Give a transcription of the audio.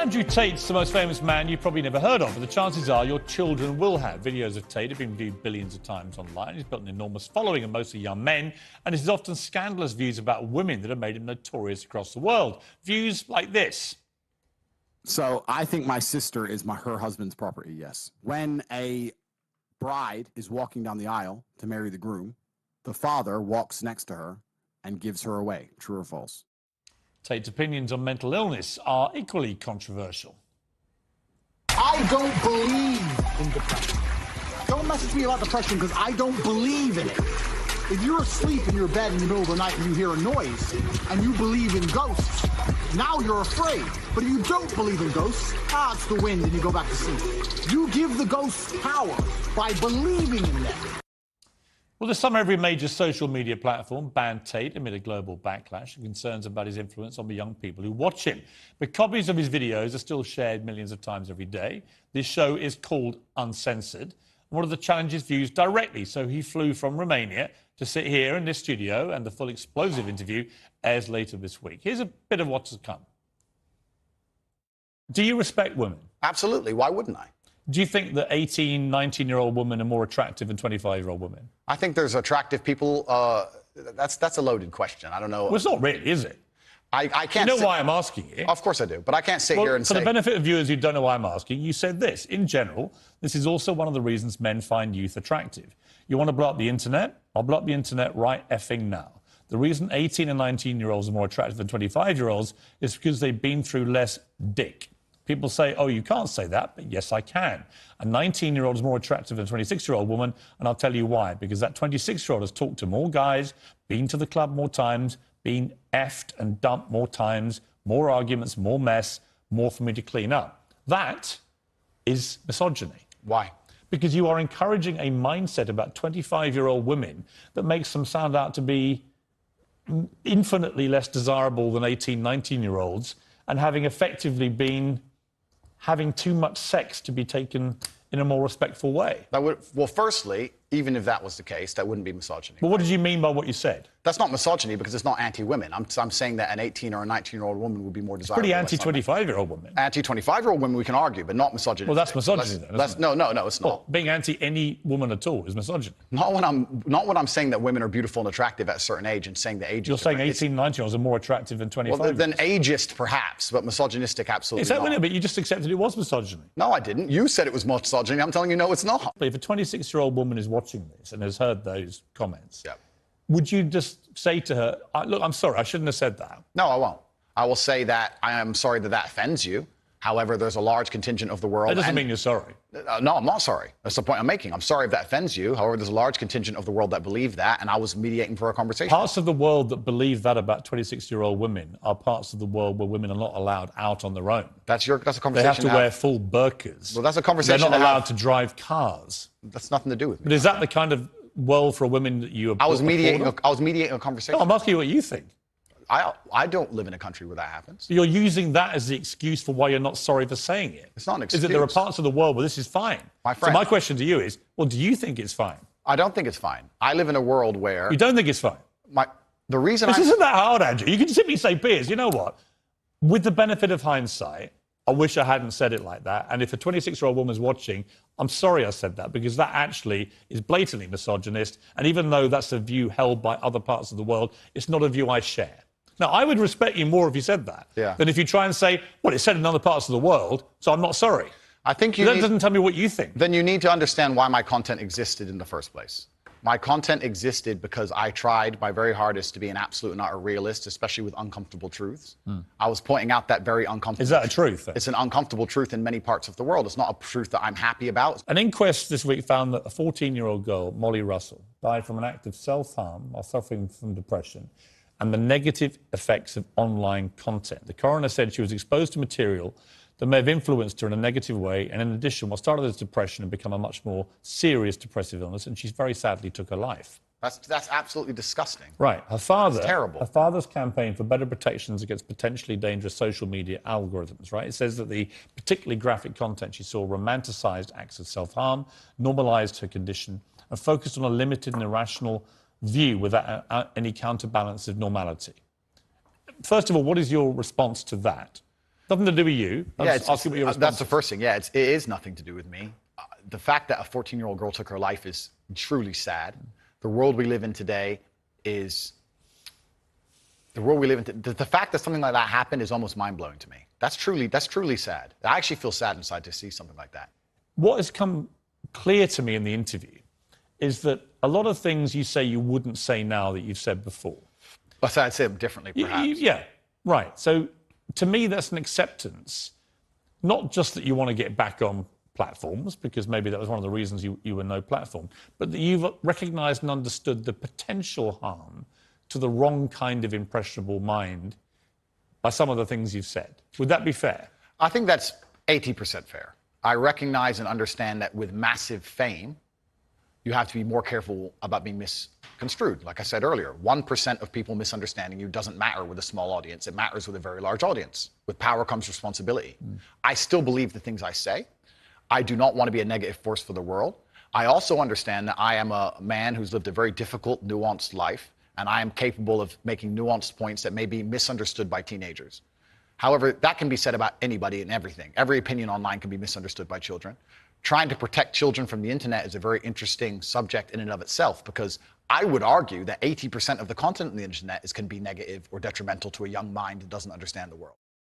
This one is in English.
Andrew Tate's the most famous man you've probably never heard of, but the chances are your children will have. Videos of Tate have been viewed billions of times online. He's built an enormous following of mostly young men, and his often scandalous views about women that have made him notorious across the world. Views like this. So I think my sister is her husband's property, yes. When a bride is walking down the aisle to marry the groom, the father walks next to her and gives her away. True or false? Tate's opinions on mental illness are equally controversial. I don't believe in depression. Don't message me about depression because I don't believe in it. If you're asleep in your bed in the middle of the night and you hear a noise and you believe in ghosts, now you're afraid. But if you don't believe in ghosts, it's the wind and you go back to sleep. You give the ghosts power by believing in them. Well, this summer, every major social media platform banned Tate amid a global backlash and concerns about his influence on the young people who watch him. But copies of his videos are still shared millions of times every day. This show is called Uncensored. One of the challenges views directly, so he flew from Romania to sit here in this studio, and the full explosive interview airs later this week. Here's a bit of what's to come. Do you respect women? Absolutely. Why wouldn't I? Do you think that 18, 19-year-old women are more attractive than 25-year-old women? I think there's attractive people. That's a loaded question. I don't know. Well, it's not really, is it? I can't. You know why I'm asking you? Of course I do, but I can't sit here and say... For the benefit of viewers who don't know why I'm asking, you said this. In general, this is also one of the reasons men find youth attractive. You want to blow up the internet? I'll blow up the internet right effing now. The reason 18 and 19-year-olds are more attractive than 25-year-olds is because they've been through less dick. People say, oh, you can't say that, but yes, I can. A 19-year-old is more attractive than a 26-year-old woman, and I'll tell you why. Because that 26-year-old has talked to more guys, been to the club more times, been effed and dumped more times, more arguments, more mess, more for me to clean up. That is misogyny. Why? Because you are encouraging a mindset about 25-year-old women that makes them sound out to be infinitely less desirable than 18, 19-year-olds, and having effectively been having too much sex to be taken in a more respectful way. Well, firstly, even if that was the case, that wouldn't be misogyny. But what did you mean by what you said? That's not misogyny because it's not anti-women. I'm saying that an 18 or a 19-year-old woman would be more desirable. Pretty anti-25-year-old woman. Anti-25-year-old women we can argue, but not misogyny. Well, that's misogyny then, isn't it? No, it's not. Well, being anti any woman at all is misogyny. Not when I'm saying that women are beautiful and attractive at a certain age and saying the age. You're saying 18, 19-year-olds are more attractive than 25. Well, than ageist perhaps, but misogynistic absolutely is that not. But you just accepted it was misogyny. No, I didn't. You said it was misogyny. I'm telling you, no, it's not. If a 26-year-old woman is watching this and has heard those comments, yeah, would you just say to her, look, I'm sorry, I shouldn't have said that? No, I won't. I will say that I am sorry that offends you. However, there's a large contingent of the world... That doesn't mean you're sorry. No, I'm not sorry. That's the point I'm making. I'm sorry if that offends you. However, there's a large contingent of the world that believe that, and I was mediating for a conversation. Parts of the world that believe that about 26-year-old women are parts of the world where women are not allowed out on their own. That's a conversation. They have to wear full burqas. Well, that's a conversation. They're not allowed to drive cars. That's nothing to do with me. But is that the kind of world for women that you... I was mediating a conversation. No, I'm asking you what you think. I don't live in a country where that happens. You're using that as the excuse for why you're not sorry for saying it. It's not an excuse. Is that there are parts of the world where this is fine? My friend. So my question to you is, well, do you think it's fine? I don't think it's fine. I live in a world where... You don't think it's fine? The reason This isn't that hard, Andrew. You can simply say, Piers, you know what? With the benefit of hindsight, I wish I hadn't said it like that. And if a 26-year-old woman's watching, I'm sorry I said that, because that actually is blatantly misogynist. And even though that's a view held by other parts of the world, it's not a view I share. Now, I would respect you more if you said that than if you try and say, well, it's said in other parts of the world, so I'm not sorry. I think that doesn't tell me what you think. Then you need to understand why my content existed in the first place. My content existed because I tried my very hardest to be an absolute and utter realist, especially with uncomfortable truths. I was pointing out that very uncomfortable... Is that a truth? Then? It's an uncomfortable truth in many parts of the world. It's not a truth that I'm happy about. An inquest this week found that a 14-year-old girl, Molly Russell, died from an act of self-harm while suffering from depression and the negative effects of online content. The coroner said she was exposed to material that may have influenced her in a negative way, and in addition, what started as depression had become a much more serious depressive illness, and she very sadly took her life. That's absolutely disgusting. Right. Her father... That's terrible. Her father's campaign for better protections against potentially dangerous social media algorithms, right? It says that the particularly graphic content she saw romanticised acts of self-harm, normalised her condition, and focused on a limited and irrational view without any counterbalance of normality. First of all, what is your response to that? Nothing to do with you. I'm Yeah, just asking what your response that's the is. first thing. Yeah, it is nothing to do with me. The fact that a 14-year-old girl took her life is truly sad. The world we live in today is the world we live in. The fact that something like that happened is almost mind-blowing to me. That's truly sad. I actually feel sad inside to see something like that. What has come clear to me in the interview is that a lot of things you say you wouldn't say now that you've said before. But I'd say them differently, perhaps. Yeah, right. So to me, that's an acceptance, not just that you want to get back on platforms, because maybe that was one of the reasons you were no platform, but that you've recognized and understood the potential harm to the wrong kind of impressionable mind by some of the things you've said. Would that be fair? I think that's 80% fair. I recognize and understand that with massive fame, you have to be more careful about being misconstrued. Like I said earlier, 1% of people misunderstanding you doesn't matter with a small audience. It matters with a very large audience. With power comes responsibility. I still believe the things I say. I do not want to be a negative force for the world. I also understand that I am a man who's lived a very difficult, nuanced life, and I am capable of making nuanced points that may be misunderstood by teenagers. However, that can be said about anybody and everything. Every opinion online can be misunderstood by children. Trying to protect children from the internet is a very interesting subject in and of itself, because I would argue that 80% of the content on the internet can be negative or detrimental to a young mind that doesn't understand the world.